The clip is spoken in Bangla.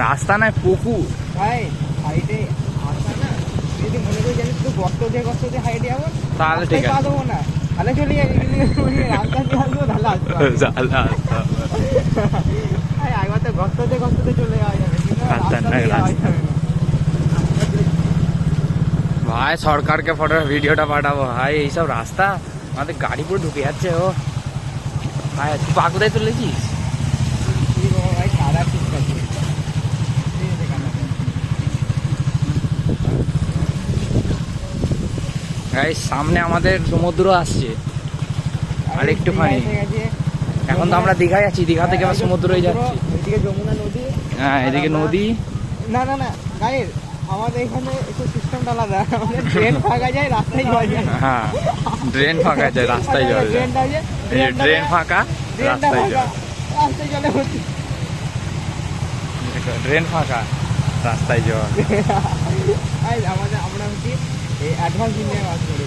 রাস্তা নয় পুকুর ভাই হাইটে আসা না, যদি মনে করি জানিস তো গর্ত দিয়ে হাইটে যাবো তাহলে ঠিক পা আছে দেবো না, তাহলে চলে যাবে। রাস্তা দিয়ে আসবো তাহলে আসবো একবার তো গর্ত দিয়ে চলে যাওয়া যাবে, কিন্তু রাস্তা দিয়ে যাওয়া যাবে না। ভাই সরকারকে ফটো ভিডিওটা পাঠাবো ভাই, এইসব রাস্তা আমাদের গাড়ি পুরো ঢুকে যাচ্ছে। ও ভাই তুই পা কোথায় তুলেছিস? কি বাবা ভাই, কাদা ঠিক আছে। ভাই সামনে আমাদের সমুদ্র আসছে আর একটুখানি। এখন তো আমরা দীঘায় আছি, দীঘা থেকে আবার সমুদ্রই যাচ্ছি। এদিকে যমুনা নদী, হ্যাঁ এদিকে নদী। না না না গায়ের আমাদের এখানে একটু সিস্টেমটা আলাদা, আমাদের ড্রেন ফাঁকা যায় রাস্তায় জল যায়। হ্যাঁ ড্রেন ফাঁকা যায় রাস্তায় জল যায়, ড্রেনটা আছে, ড্রেন ফাঁকা ড্রেনটা রাস্তায় ফাঁকা, জল, রাস্তায় জলে ভর্তি। ড্রেন ফাঁকা রাস্তায় জল। আমরা হচ্ছি এই অ্যাডভান্স ইন্ডিয়া বাস করি।